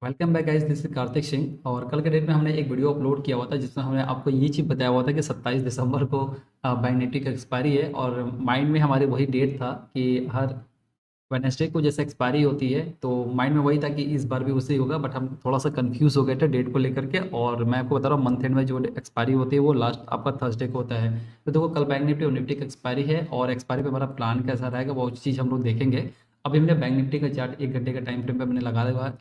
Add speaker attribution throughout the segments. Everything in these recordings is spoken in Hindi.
Speaker 1: Welcome back guys, this is Kartik Singh. और कल के डेट में हमने एक वीडियो अपलोड किया हुआ था जिसमें हमने आपको ये चीज़ बताया हुआ था कि 27 दिसंबर को बैंक निफ्टी का एक्सपायरी है। और माइंड में हमारे वही डेट था कि हर वेडनेसडे को जैसे एक्सपायरी होती है, तो माइंड में वही था कि इस बार भी उसे ही होगा। बट हम थोड़ा सा कंफ्यूज हो गए थे डेट को लेकर के। और मैं आपको बता रहा हूँ, मंथ एंड में जो एक्सपायरी होती है वो लास्ट आपका थर्सडे को होता है। तो देखो, कल बैंक निफ्टी और निफ्टी का एक्सपायरी है और एक्सपायरी पे हमारा प्लान कैसा रहेगा वो चीज़ हम लोग देखेंगे। अभी हमने बैंक निफ्टी का चार्ट 1 घंटे का टाइम फ्रेम पे हमने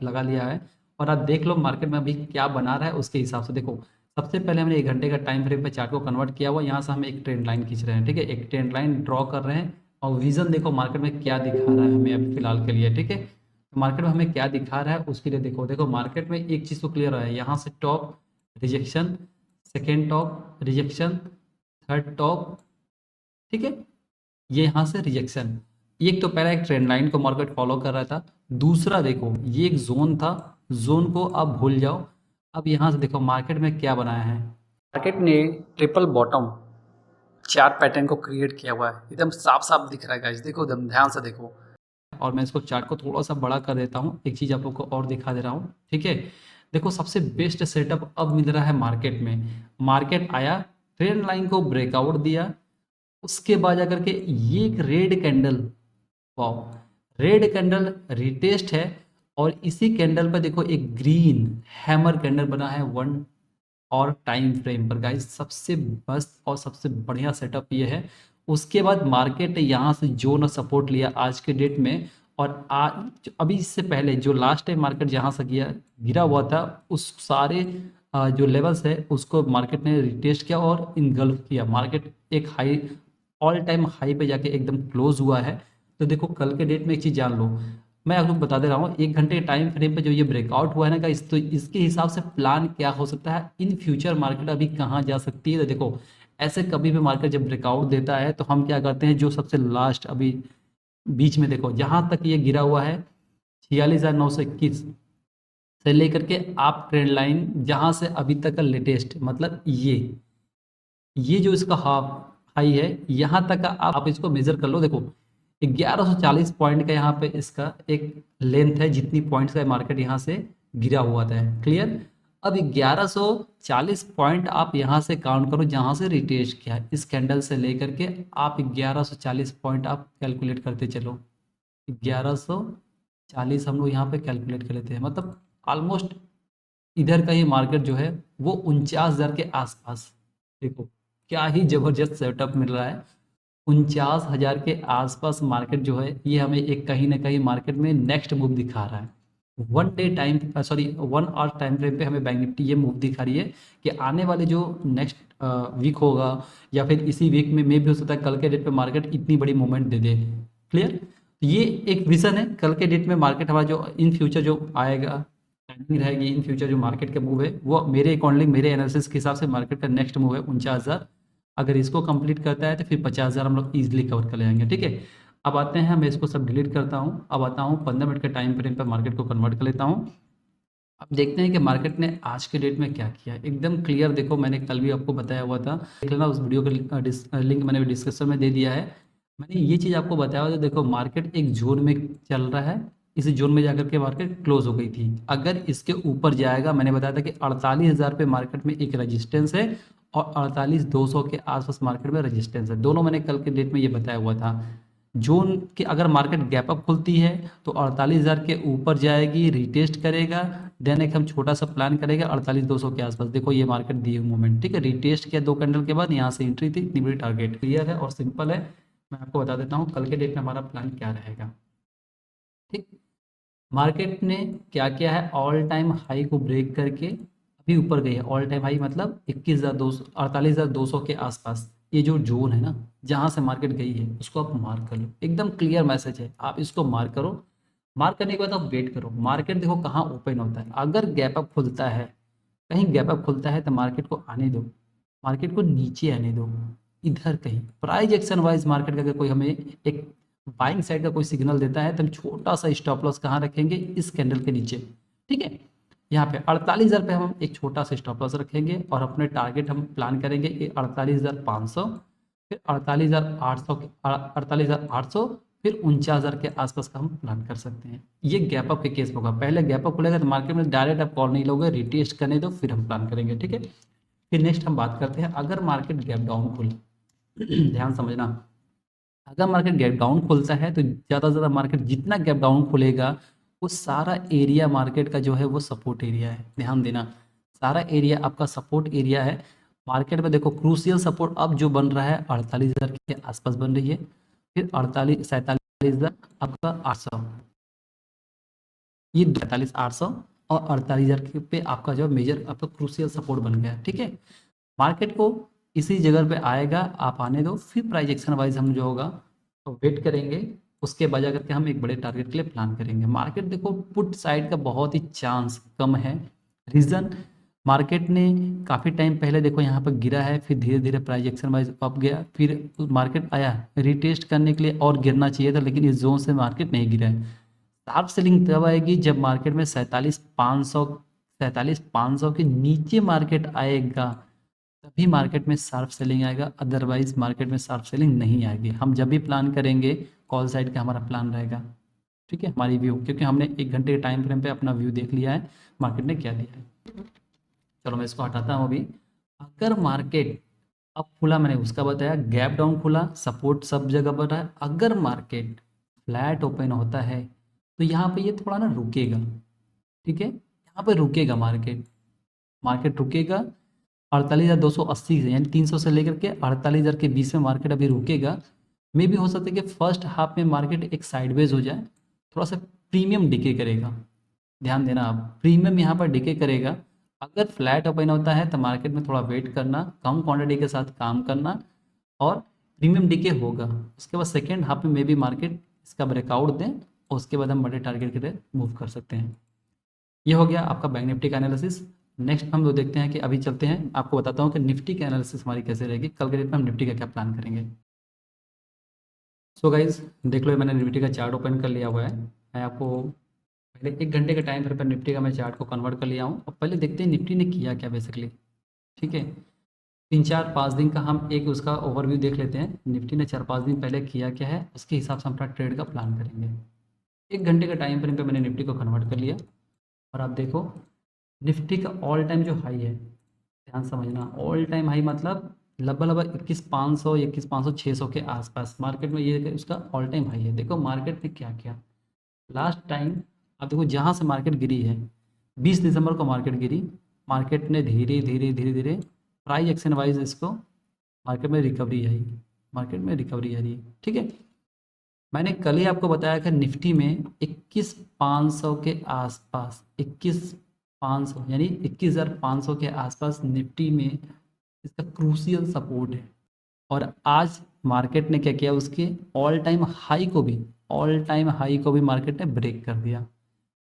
Speaker 1: लगा लिया है। और आप देख लो मार्केट में अभी क्या बना रहा है उसके हिसाब से। देखो, सबसे पहले हमने 1 घंटे का टाइम फ्रेम पे चार्ट को कन्वर्ट किया हुआ, यहाँ से हम एक ट्रेंड लाइन खींच रहे हैं। ठीक है, एक ट्रेंड लाइन ड्रॉ कर रहे हैं। और विजन देखो मार्केट में क्या दिखा रहा है हमें अभी फिलहाल के लिए। ठीक है, तो मार्केट में हमें क्या दिखा रहा है उसके लिए देखो देखो मार्केट में एक चीज़ तो क्लियर है, यहाँ से top rejection, second top rejection, third top. ठीक है, ये यहाँ से रिजेक्शन। एक तो पहला एक ट्रेंड लाइन को मार्केट फॉलो कर रहा था। दूसरा देखो, ये एक जोन था, जोन को आप भूल जाओ। अब यहाँ से देखो मार्केट में क्या बनाया है। मार्केट ने ट्रिपल बॉटम चार्ट पैटर्न को क्रिएट किया हुआ है, एकदम साफ साफ दिख रहा है गाइस। देखो, एकदम ध्यान से देखो। और मैं इसको चार्ट को थोड़ा सा बड़ा कर देता हूँ, एक चीज़ आप लोग को और दिखा दे रहा हूँ। ठीक है, देखो सबसे बेस्ट सेटअप अब मिल रहा है मार्केट में। मार्केट आया, ट्रेंड लाइन को ब्रेकआउट दिया, उसके बाद जाकर के ये एक red candle, wow, red candle retest है। और इसी कैंडल पर देखो एक ग्रीन हैमर कैंडल बना है वन और टाइम फ्रेम पर। गाइस सबसे मस्त और सबसे बढ़िया सेटअप ये है। उसके बाद मार्केट ने यहाँ से जो न सपोर्ट लिया आज के डेट में। और आज अभी इससे पहले जो लास्ट टाइम मार्केट जहाँ से गिरा हुआ था, उस सारे जो लेवल्स है उसको मार्केट ने रिटेस्ट किया और इनगल्फ किया। मार्केट एक हाई, ऑल टाइम हाई पे जाके एकदम क्लोज हुआ है। तो देखो कल के डेट में एक चीज़ जान लो, मैं आपको बता दे रहा हूँ 1 घंटे के टाइम फ्रेम पे जो ये ब्रेकआउट हुआ है ना गाइस, तो इसके हिसाब से प्लान क्या हो सकता है इन फ्यूचर, मार्केट अभी कहाँ जा सकती है। तो देखो, ऐसे कभी भी मार्केट जब ब्रेकआउट देता है तो हम क्या करते हैं, जो सबसे लास्ट अभी बीच में देखो जहाँ तक ये गिरा हुआ है 46,921 से लेकर के आप ट्रेंड लाइन जहाँ से अभी तक का लेटेस्ट, मतलब ये जो इसका हाफ हाई है, यहाँ तक का आप इसको मेजर कर लो। देखो 1140 पॉइंट का यहाँ पे इसका एक लेंथ है, जितनी पॉइंट्स का मार्केट यहाँ से गिरा हुआ था। क्लियर। अब 1140 पॉइंट आप यहाँ से काउंट करो जहाँ से रिटेस्ट किया है, इस कैंडल से लेकर के आप 1140 पॉइंट आप कैलकुलेट करते चलो। 1140 हम लोग यहाँ पे कैलकुलेट कर लेते हैं, मतलब ऑलमोस्ट इधर का ही मार्केट जो है वो 49,000 के आसपास। देखो क्या ही जबरदस्त सेटअप मिल रहा है। 49,000 के आसपास मार्केट जो है ये हमें एक कहीं ना कहीं मार्केट में नेक्स्ट मूव दिखा रहा है। One day time, sorry 1 hour time frame पे हमें बैंक निफ्टी ये मूव दिखा रही है कि आने वाले जो नेक्स्ट वीक होगा या फिर इसी वीक में भी हो सकता है कल के डेट पे मार्केट इतनी बड़ी मूवमेंट दे दे। क्लियर। ये एक विजन है कल के डेट में मार्केट हमारा जो इन फ्यूचर जो आएगा, टाइमिंग रहेगी इन फ्यूचर जो मार्केट का मूव है, वो मेरे अकॉर्डिंग मेरे एनालिसिस के हिसाब से मार्केट का नेक्स्ट मूव है 49,000। अगर इसको कंप्लीट करता है तो फिर 50,000 हम लोग ईजिली कवर कर लेंगे। ठीक है, अब आते हैं, मैं इसको सब डिलीट करता हूँ। अब आता हूँ 15 मिनट के टाइम फ्रेम पर मार्केट को कन्वर्ट कर लेता हूँ। अब देखते हैं कि मार्केट ने आज के डेट में क्या किया है। एकदम क्लियर देखो, मैंने कल भी आपको बताया हुआ था, देख लेना उस वीडियो का लिंक मैंने डिस्क्रिप्शन में दे दिया है। मैंने ये चीज़ आपको बताया हुआ था, देखो मार्केट एक जोन में चल रहा है, इस जोन में जाकर के मार्केट क्लोज हो गई थी। अगर इसके ऊपर जाएगा, मैंने बताया था कि 48,000 पे मार्केट में एक रजिस्टेंस है और 48,200 के आसपास मार्केट में रजिस्टेंस है। दोनों मैंने कल के डेट में ये बताया हुआ था। जोन की अगर मार्केट गैप अप खुलती है तो 48,000 के ऊपर जाएगी, रिटेस्ट करेगा, देन एक हम छोटा सा प्लान करेगा 48,200 के आसपास। देखो ये मार्केट दी मूवमेंट, ठीक है, रिटेस्ट किया 2 कैंडल के बाद, यहाँ से एंट्री थी, इतनी बड़ी टारगेट। क्लियर है और सिंपल है। मैं आपको बता देता हूँ कल के डेट में हमारा प्लान क्या रहेगा। ठीक, मार्केट ने क्या किया है, ऑल टाइम हाई को ब्रेक करके अभी ऊपर गई है। ऑल टाइम हाई मतलब 21,200, 48,200 के आसपास। ये जो जोन है ना जहाँ से मार्केट गई है उसको आप मार्क कर लो। एकदम क्लियर मैसेज है, आप इसको मार्क करो। मार्क करने के बाद आप वेट करो, मार्केट देखो कहाँ ओपन होता है। अगर गैप अप खुलता है, कहीं गैप अप खुलता है तो मार्केट को आने दो, मार्केट को नीचे आने दो। इधर कहीं प्राइस एक्शन वाइज मार्केट का अगर कोई हमें एक बाइंग साइड का कोई सिग्नल देता है तो हम छोटा सा स्टॉप लॉस कहाँ रखेंगे, इस कैंडल के नीचे। ठीक है, यहाँ पे 48,000 पे हम एक छोटा सा स्टॉप लॉस रखेंगे और अपने टारगेट हम प्लान करेंगे 48,500, फिर 48,800, 48,800, फिर 49,000 के आसपास का हम प्लान कर सकते हैं। ये गैप अप के केस में होगा। पहले गैप अप खुलेगा तो मार्केट में डायरेक्ट आप कॉल नहीं लोगे, रिटेस्ट करने दो फिर हम प्लान करेंगे, ठीक है। फिर नेक्स्ट हम बात करते हैं अगर मार्केट गैप डाउन खुले ध्यान समझना, अगर मार्केट गैप डाउन खुलता है तो ज़्यादा से ज़्यादा मार्केट जितना गैप डाउन खुलेगा वो सारा एरिया मार्केट का जो है वो सपोर्ट एरिया है। ध्यान देना, सारा एरिया आपका सपोर्ट एरिया है। मार्केट में देखो क्रूशियल सपोर्ट अब जो बन रहा है 48,000 के आसपास बन रही है, फिर 47,000 आपका 800, ये 43,800 और 48,000 के पे आपका जो मेजर आपका क्रूशियल सपोर्ट बन गया, ठीक है। मार्केट को इसी जगह पे आएगा, आप आने दो, फिर प्राइस एक्शन वाइज हम जो होगा तो वेट करेंगे, उसके बजा करके हम एक बड़े टारगेट के लिए प्लान करेंगे। मार्केट देखो पुट साइड का बहुत ही चांस कम है। रीज़न, मार्केट ने काफ़ी टाइम पहले देखो यहाँ पर गिरा है, फिर धीरे धीरे प्राइस एक्शन वाइज अप गया, फिर मार्केट आया रिटेस्ट करने के लिए और गिरना चाहिए था, लेकिन इस जोन से मार्केट नहीं गिरा है। शार्प सेलिंग तब आएगी जब मार्केट में 47,500 के नीचे मार्केट आएगा, तभी मार्केट में शार्प सेलिंग आएगा, अदरवाइज मार्केट में शार्प सेलिंग नहीं आएगी। हम जब भी प्लान करेंगे कॉल साइड का हमारा प्लान रहेगा, ठीक है, हमारी व्यू, क्योंकि हमने 1 घंटे के टाइम फ्रेम पे अपना व्यू देख लिया है मार्केट ने क्या दिया है। चलो मैं इसको हटाता हूँ अभी। अगर मार्केट अब खुला, मैंने उसका बताया, गैप डाउन खुला, सपोर्ट सब जगह पर है। अगर मार्केट फ्लैट ओपन होता है तो यहाँ पे ये थोड़ा ना रुकेगा, ठीक है, यहाँ पे रुकेगा मार्केट, मार्केट रुकेगा 48,280 से, यानी 300 से लेकर के 48,000 के बीच में मार्केट अभी रुकेगा। मे भी हो सकता है कि फर्स्ट हाफ में मार्केट एक साइडवेज हो जाए, थोड़ा सा प्रीमियम डिके करेगा। ध्यान देना, आप प्रीमियम यहाँ पर डिके करेगा। अगर फ्लैट ओपन होता है तो मार्केट में थोड़ा वेट करना, कम क्वांटिटी के साथ काम करना, और प्रीमियम डिके होगा। उसके बाद सेकेंड हाफ में भी मार्केट इसका ब्रेकआउट दें और उसके बाद हम बड़े टारगेट के लिए मूव कर सकते हैं। ये हो गया आपका बैंक निफ्टी का एनालिसिस। नेक्स्ट हम लोग देखते हैं कि अभी चलते हैं, आपको बताता हूँ कि निफ्टी की एनालिसिस हमारी कैसे रहेगी, कल के डेट में हम निफ्टी का क्या प्लान करेंगे। सो गाइज देख लो, मैंने निफ्टी का चार्ट ओपन कर लिया हुआ है। मैं आपको पहले 1 घंटे के टाइम पर निफ्टी का मैं चार्ट को कन्वर्ट कर लिया हूँ। अब पहले देखते हैं निफ्टी ने किया क्या बेसिकली, ठीक है। 3 4 5 दिन का हम एक उसका ओवरव्यू देख लेते हैं, निफ्टी ने 4 5 दिन पहले किया क्या है, उसके हिसाब से हम अपना ट्रेड का प्लान करेंगे। 1 घंटे का टाइम फ्रेम पे मैंने निफ्टी को कन्वर्ट कर लिया, और आप देखो निफ्टी का ऑल टाइम जो हाई है, ध्यान समझना, ऑल टाइम हाई मतलब लगभग 21,500 21,500 600 के आसपास मार्केट में ये उसका ऑल टाइम हाई है। देखो मार्केट ने क्या किया लास्ट टाइम, अब देखो जहाँ से मार्केट गिरी है 20 दिसंबर को मार्केट गिरी, मार्केट ने धीरे धीरे धीरे धीरे प्राइस एक्शन वाइज इसको मार्केट में रिकवरी आई, मार्केट में रिकवरी आ रही है, ठीक है। मैंने कल ही आपको बताया कि निफ्टी में 21,500 के आसपास, 21,500 यानी 21,500 के आसपास निफ्टी में इसका क्रूशियल सपोर्ट है। और आज मार्केट ने क्या किया, उसके ऑल टाइम हाई को भी, ऑल टाइम हाई को भी मार्केट ने ब्रेक कर दिया।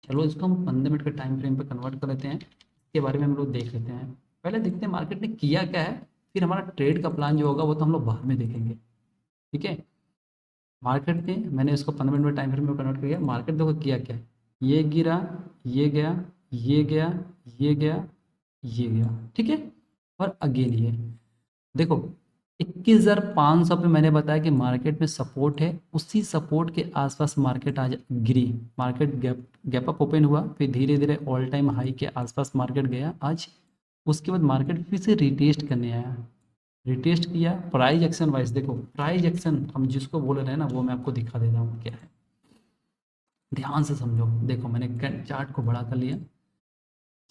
Speaker 1: चलो इसको हम 15 मिनट के टाइम फ्रेम पे कन्वर्ट कर लेते हैं, इसके बारे में हम लोग देख लेते हैं। पहले देखते हैं मार्केट ने किया क्या है, फिर हमारा ट्रेड का प्लान जो होगा वो तो हम लोग बाद में देखेंगे, ठीक है। मार्केट ने, मैंने इसको 15 मिनट में टाइम फ्रेम में कन्वर्ट किया। मार्केट देखो किया क्या है, ये गिरा, ये गया, ये गया, ये गया, ये गया, ठीक है, और अगेन ये देखो 21,500 पे मैंने बताया कि मार्केट में सपोर्ट है, उसी सपोर्ट के आसपास मार्केट आज गिरी, मार्केट गैप अप ओपन हुआ, फिर धीरे धीरे ऑल टाइम हाई के आसपास मार्केट गया आज। उसके बाद मार्केट फिर से रिटेस्ट करने आया, रिटेस्ट किया प्राइस एक्शन वाइज। देखो प्राइस एक्शन हम जिसको बोल रहे हैं ना वो मैं आपको दिखा देता हूँ क्या है, ध्यान से समझो। देखो मैंने चार्ट को बड़ा कर लिया,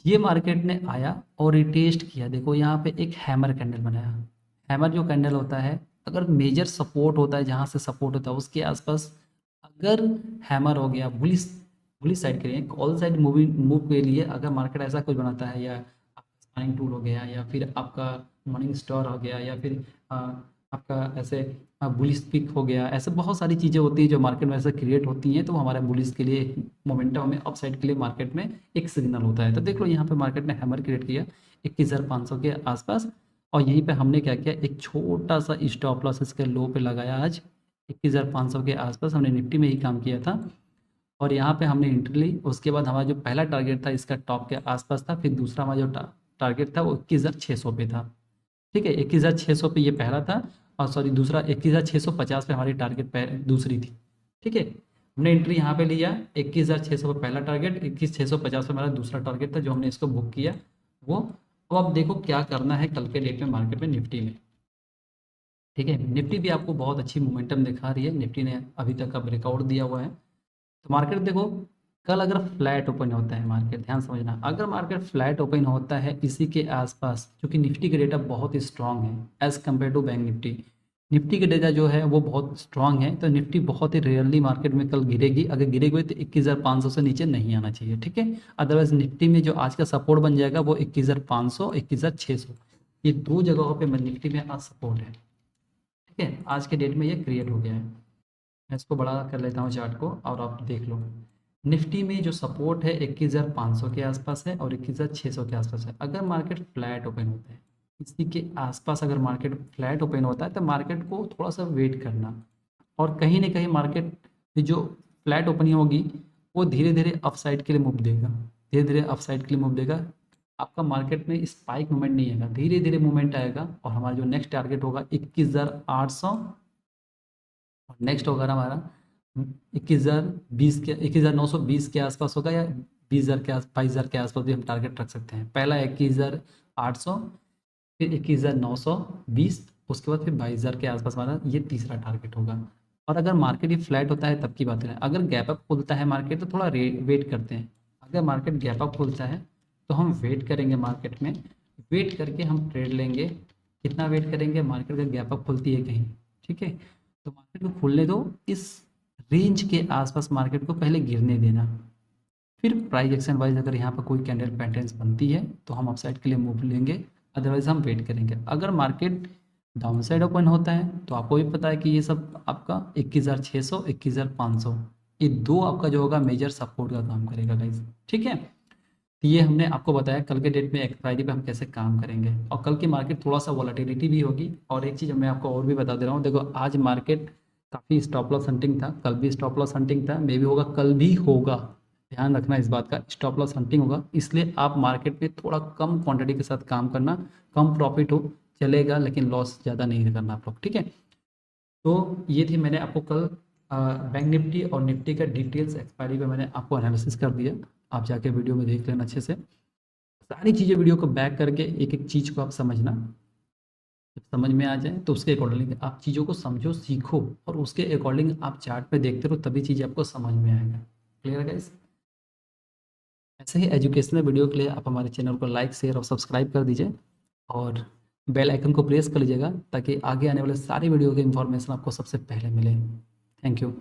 Speaker 1: ये मार्केट ने आया और रिटेस्ट किया, देखो यहाँ पे एक हैमर कैंडल बनाया। हैमर जो कैंडल होता है, अगर मेजर सपोर्ट होता है, जहाँ से सपोर्ट होता है उसके आसपास अगर हैमर हो गया, बुलिश बुलिश साइड के लिए, कॉल साइड मूविंग मूव के लिए अगर मार्केट ऐसा कुछ बनाता है, या स्पाइनिंग टूल हो गया, या फिर आपका मॉर्निंग स्टार हो गया, या फिर आपका ऐसे बुलिश पिक हो गया, ऐसे बहुत सारी चीज़ें होती हैं जो मार्केट में ऐसे क्रिएट होती हैं, तो हमारे बुलिश के लिए मोमेंटम में अप साइड के लिए मार्केट में एक सिग्नल होता है। तो देख लो यहाँ पे मार्केट ने हैमर क्रिएट किया 21,500 के आसपास, और यहीं पे हमने क्या किया, एक छोटा सा स्टॉप लॉस इसके लो पे लगाया आज 21,500 के आसपास, हमने निफ्टी में ही काम किया था, और यहाँ पे हमने एंट्री ली। उसके बाद हमारा जो पहला टारगेट था इसका टॉप के आसपास था, फिर दूसरा हमारा जो टारगेट था वो 21,600 पे था, ठीक है। 21,600 पे ये पहला था, और सॉरी दूसरा 21,650 पे हमारी टारगेट दूसरी थी, ठीक है, हमने एंट्री यहाँ पे लिया 21,600 पे पहला टारगेट, 21,650 पे हमारा दूसरा टारगेट था जो हमने इसको बुक किया वो। अब आप देखो क्या करना है कल के डेट में मार्केट में निफ्टी में। ठीक है, निफ्टी भी आपको बहुत अच्छी मोमेंटम दिखा रही है, निफ्टी ने अभी तक का ब्रेकआउट दिया हुआ है। तो मार्केट देखो कल अगर फ्लैट ओपन होता है मार्केट, ध्यान समझना, अगर मार्केट फ्लैट ओपन होता है इसी के आसपास, क्योंकि निफ्टी का डेटा बहुत ही स्ट्रांग है as compare to bank nifty, nifty का डेटा जो है वो बहुत स्ट्रांग है, तो निफ्टी बहुत ही रेयरली मार्केट में कल गिरेगी, अगर गिरेगी तो 21,500 से नीचे नहीं आना चाहिए। ठीक है, अदरवाइज निफ्टी में जो आज का सपोर्ट बन जाएगा वो 21,500 21,600, ये दो जगहों पे निफ्टी में आज सपोर्ट है। ठीक है, आज के डेट में ये क्रिएट हो गया है। मैं इसको बड़ा कर लेता हूँ चार्ट को और आप देख लो, निफ्टी में जो सपोर्ट है 21,500 के आसपास है और 21,600 के आसपास है। अगर मार्केट फ्लैट ओपन होता है इसी के आसपास, अगर मार्केट फ्लैट ओपन होता है तो मार्केट को थोड़ा सा वेट करना, और कहीं ना कहीं मार्केट जो फ्लैट ओपनिंग होगी वो धीरे धीरे अप साइड के लिए मूव देगा, धीरे धीरे अप साइड के लिए मूव देगा। आपका मार्केट में स्पाइक मूवमेंट नहीं आएगा, धीरे धीरे मूवमेंट आएगा, और हमारा जो नेक्स्ट टारगेट होगा 21,800, और नेक्स्ट होगा हमारा 21,020 के 21,920 के आसपास होगा, या 20,000 के 22,000 के आसपास भी हम टारगेट रख सकते हैं। पहला 21,800, फिर 21,920, उसके बाद फिर 22,000 के आसपास हमारा ये तीसरा टारगेट होगा। और अगर मार्केट ही फ्लैट होता है तब की बात है, अगर गैप अप खुलता है मार्केट तो थोड़ा वेट करते हैं। अगर मार्केट गैप अप खुलता है तो हम वेट करेंगे, मार्केट में वेट करके हम ट्रेड लेंगे। कितना वेट करेंगे, मार्केट का गैप अप खुलती है कहीं, ठीक है, तो मार्केट को खुलने दो, इस रेंज के आसपास मार्केट को पहले गिरने देना, फिर प्राइस एक्शन वाइज अगर यहाँ पर कोई कैंडल पैटर्न्स बनती है तो हम अपसाइड के लिए मूव लेंगे, अदरवाइज हम वेट करेंगे। अगर मार्केट डाउन साइड ओपन होता है तो आपको भी पता है कि ये सब आपका 21,600 21,500 ये दो आपका जो होगा मेजर सपोर्ट का काम करेगा गाइस। ठीक है, तो ये हमने आपको बताया कल के डेट में एक्सपायरी पे हम कैसे काम करेंगे, और कल की मार्केट थोड़ा सा वॉलेटिलिटी भी होगी। और एक चीज़ मैं आपको और भी बता दे रहा हूँ, देखो आज मार्केट काफ़ी स्टॉप लॉस हंटिंग था, कल भी स्टॉप लॉस हंटिंग था, मे भी होगा, कल भी होगा, ध्यान रखना इस बात का, स्टॉप लॉस हंटिंग होगा, इसलिए आप मार्केट में थोड़ा कम क्वांटिटी के साथ काम करना, कम प्रॉफिट हो चलेगा लेकिन लॉस ज़्यादा नहीं करना आप लोग। ठीक है, तो ये थी, मैंने आपको कल बैंक निफ्टी और निफ्टी का डिटेल्स एक्सपायरी पे मैंने आपको एनालिसिस कर दिया, आप जाके वीडियो में देख लेना अच्छे से, सारी चीज़ें वीडियो को बैक करके एक एक चीज़ को आप समझना, जब समझ में आ जाए तो उसके अकॉर्डिंग आप चीज़ों को समझो सीखो, और उसके अकॉर्डिंग आप चार्ट पे देखते रहो, तभी चीज़ें आपको समझ में आएगा। क्लियर है गाइस? ऐसे ही एजुकेशनल वीडियो के लिए आप हमारे चैनल को लाइक शेयर और सब्सक्राइब कर दीजिए, और बेल आइकन को प्रेस कर लीजिएगा ताकि आगे आने वाले सारी वीडियो की इन्फॉर्मेशन आपको सबसे पहले मिले। Thank you.